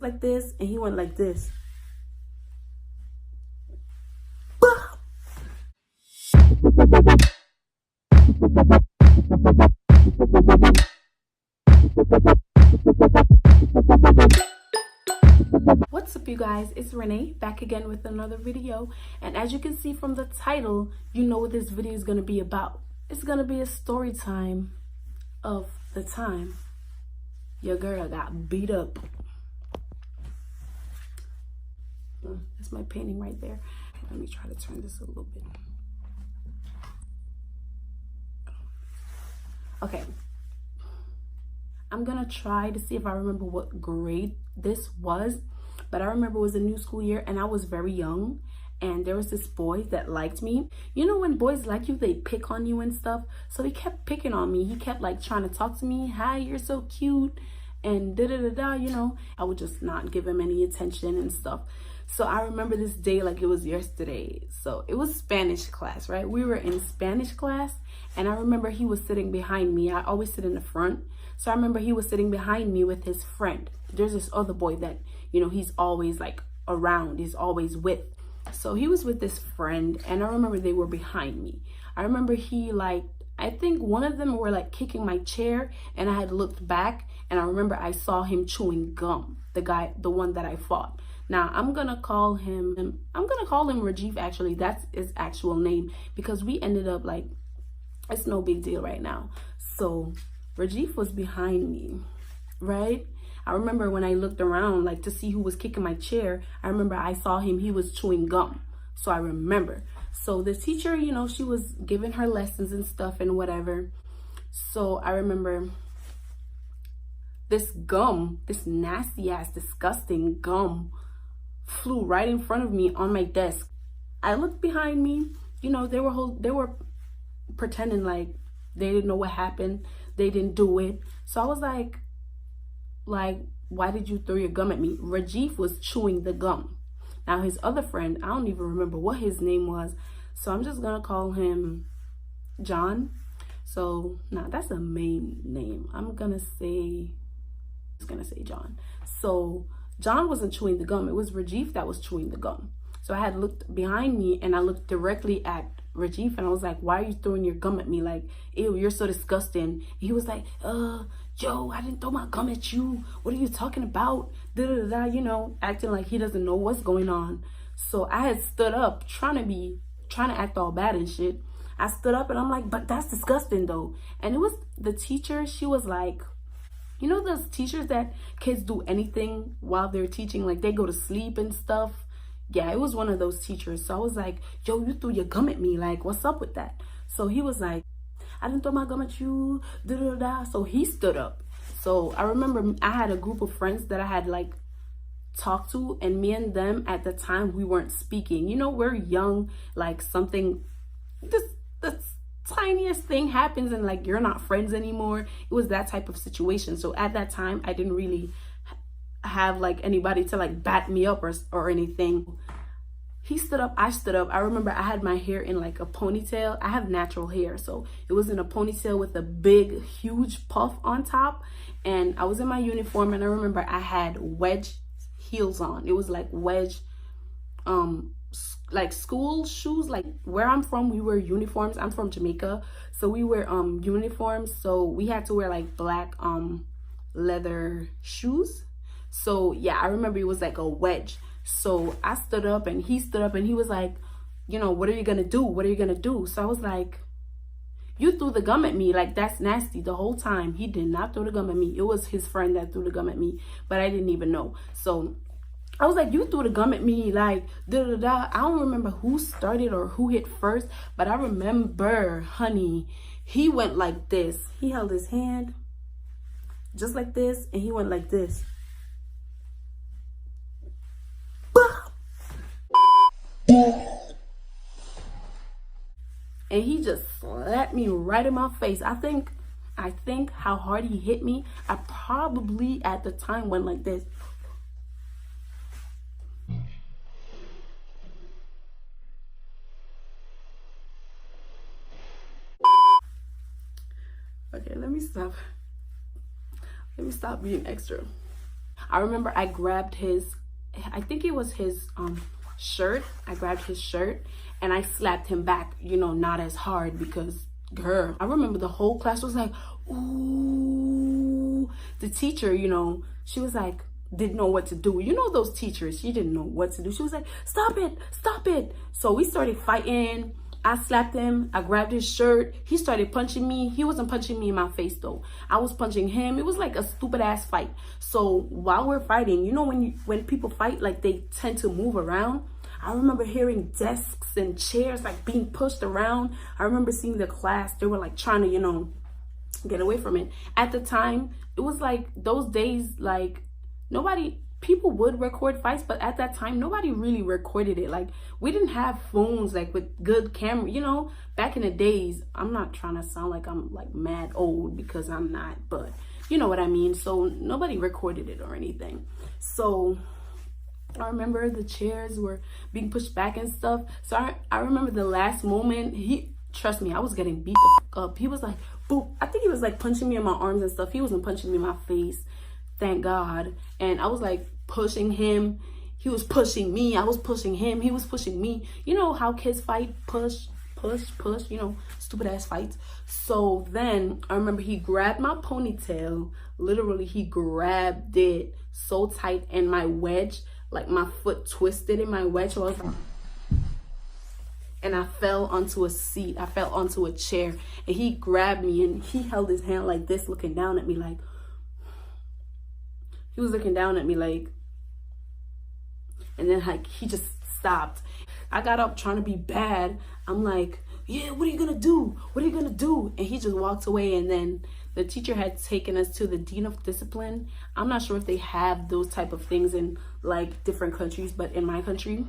like this, and he went like this. What's up, you guys? It's Renee back again with another video, and as you can see from the title, you know what this video is going to be about. It's going to be a story time of the time your girl got beat up. That's my painting right there. Let me try to turn this a little bit. Okay, I'm gonna try to see if I remember what grade this was, but I remember it was a new school year and I was very young, and there was this boy that liked me. You know, when boys like you, they pick on you and stuff. So he kept picking on me. He kept like trying to talk to me. Hi, you're so cute, and da-da-da-da, you know. I would just not give him any attention and stuff. So I remember this day like it was yesterday. So it was Spanish class, right? We were in Spanish class, and I remember he was sitting behind me. I always sit in the front. So I remember he was sitting behind me with his friend. There's this other boy that, you know, he's always like around, he's always with. So he was with this friend, and I remember they were behind me. I remember I think one of them were like kicking my chair, and I had looked back, and I remember I saw him chewing gum, the one that I fought. Now I'm gonna call him Rajiv. Actually, that's his actual name, because we ended up like, it's no big deal right now. So Rajiv was behind me, right? I remember when I looked around like to see who was kicking my chair, I remember I saw him, he was chewing gum. So I remember. So the teacher, you know, she was giving her lessons and stuff and whatever. So I remember this gum, this nasty ass, disgusting gum, flew right in front of me on my desk. I looked behind me, you know, they were pretending like they didn't know what happened. They didn't do it. So I was like, why did you throw your gum at me? Rajiv was chewing the gum. Now his other friend, I don't even remember what his name was. So I'm just gonna call him John. So now that's a main name. I'm gonna say John. So John wasn't chewing the gum. It was Rajiv that was chewing the gum. So I had looked behind me, and I looked directly at Rajiv, and I was like, why are you throwing your gum at me? Like, ew, you're so disgusting. And he was like, Joe, I didn't throw my gum at you. What are you talking about? Da da da, you know, acting like he doesn't know what's going on. So I had stood up, trying to act all bad and shit. I stood up and I'm like, but that's disgusting though. And it was the teacher. She was like, you know those teachers that kids do anything while they're teaching, like they go to sleep and stuff? Yeah, it was one of those teachers. So I was like, yo, you threw your gum at me. Like, what's up with that? So he was like, I didn't throw my gum at you. Da, da, da. So he stood up. So I remember I had a group of friends that I had like talked to, and me and them at the time, we weren't speaking. You know, we're young, like something, the tiniest thing happens and like you're not friends anymore. It was that type of situation. So at that time, I didn't really have like anybody to like back me up or anything. He stood up, I stood up. I remember I had my hair in like a ponytail. I have natural hair, so it was in a ponytail with a big huge puff on top, and I was in my uniform, and I remember I had wedge heels on. It was like wedge like school shoes. Like where I'm from, we wear uniforms. I'm from Jamaica, so we wear uniforms, so we had to wear like black leather shoes. So yeah, I remember it was like a wedge. So I stood up and he stood up, and he was like, you know, what are you gonna do? What are you gonna do? So I was like, you threw the gum at me. Like, that's nasty. The whole time he did not throw the gum at me. It was his friend that threw the gum at me, but I didn't even know. So I was like, you threw the gum at me, like, da da da. I don't remember who started or who hit first, but I remember, honey, he went like this. He held his hand just like this, and he went like this. And he just slapped me right in my face. I think how hard he hit me, I probably at the time went like this. Okay, let me stop being extra. I remember I grabbed his, I think it was his shirt. I grabbed his shirt and I slapped him back, you know, not as hard because, girl, I remember the whole class was like, ooh. The teacher, you know, she was like, didn't know what to do. You know those teachers, she didn't know what to do. She was like, stop it, stop it. So we started fighting. I slapped him. I grabbed his shirt. He started punching me. He wasn't punching me in my face though. I was punching him. It was like a stupid ass fight. So while we're fighting, you know, when people fight, like they tend to move around. I remember hearing desks and chairs like being pushed around. I remember seeing the class. They were like trying to, you know, get away from it. At the time, it was like those days, like people would record fights, but at that time nobody really recorded it. Like we didn't have phones like with good camera, you know, back in the days. I'm not trying to sound like I'm like mad old because I'm not, but you know what I mean. So nobody recorded it or anything. So I remember the chairs were being pushed back and stuff. So I remember the last moment, trust me, I was getting beat the fuck up. He was like, boop. I think he was like punching me in my arms and stuff. He wasn't punching me in my face, thank God. And I was like pushing him. He was pushing me. I was pushing him. He was pushing me. You know how kids fight, push, you know, stupid ass fights. So then I remember he grabbed my ponytail. Literally, he grabbed it so tight, and my wedge, like my foot twisted in my wedge. So I was like, and I fell onto a seat. I fell onto a chair, and he grabbed me and he held his hand like this, looking down at me like, he was looking down at me like, and then like he just stopped. I got up trying to be bad. I'm like, yeah, what are you gonna do? What are you gonna do? And he just walked away. And then the teacher had taken us to the dean of discipline. I'm not sure if they have those type of things in like different countries, but in my country,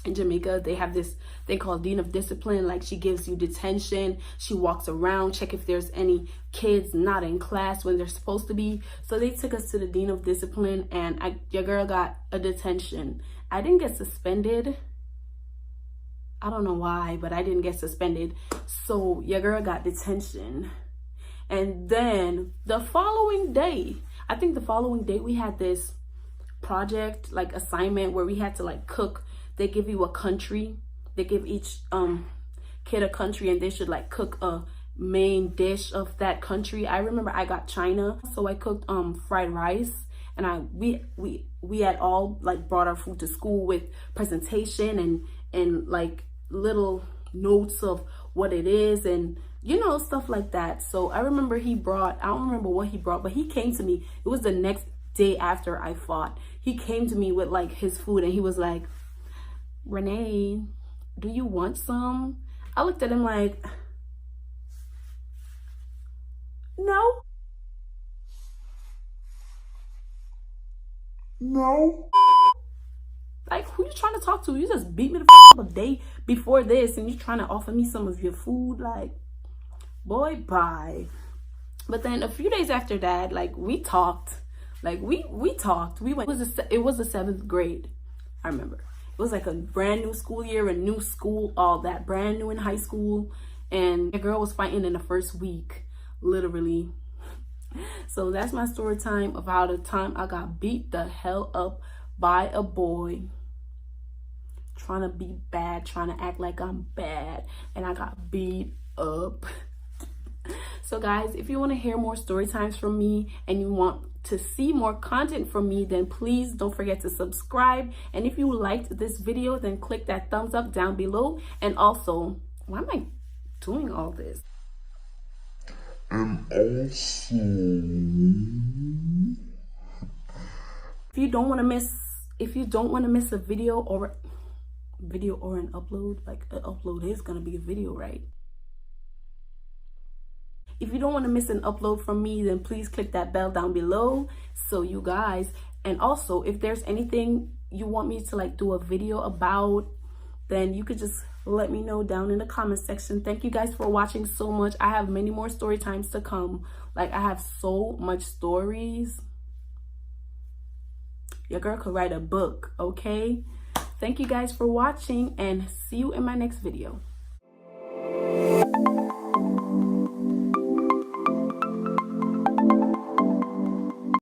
in Jamaica, they have this thing called dean of discipline. Like she gives you detention. She walks around, check if there's any kids not in class when they're supposed to be. So they took us to the dean of discipline, and your girl got a detention. I didn't get suspended. I don't know why, but I didn't get suspended. So your girl got detention. And then the following day, I think the following day, we had this project, like assignment, where we had to like cook. They give you a country. They give each kid a country, and they should like cook a main dish of that country. I remember I got China, so I cooked fried rice, and we had all like brought our food to school with presentation and like little notes of what it is and you know, stuff like that. So I remember I don't remember what he brought, but he came to me. It was the next day after I fought. He came to me with like his food, and he was like, Renee, do you want some? I looked at him like, no. Like, who you trying to talk to? You just beat me the f up a day before this, and you trying to offer me some of your food? Like, boy, bye. But then a few days after that, like, we talked. Like, we talked. We went. It was the 7th grade. I remember. It was like a brand new school year, a new school, all that, brand new in high school. And the girl was fighting in the first week, literally. So that's my story time of how the time I got beat the hell up by a boy. Trying to be bad, trying to act like I'm bad, and I got beat up. So guys, if you want to hear more story times from me and you want to see more content from me, then please don't forget to subscribe. And if you liked this video, then click that thumbs up down below. And also, why am I doing all this? And also, if you don't want to miss a video or an upload, like an upload is gonna be a video, right? If you don't want to miss an upload from me, then please click that bell down below. So you guys, and also if there's anything you want me to like do a video about, then you could just let me know down in the comment section. Thank you guys for watching so much. I have many more story times to come. Like, I have so much stories. Your girl could write a book, okay? Thank you guys for watching, and see you in my next video.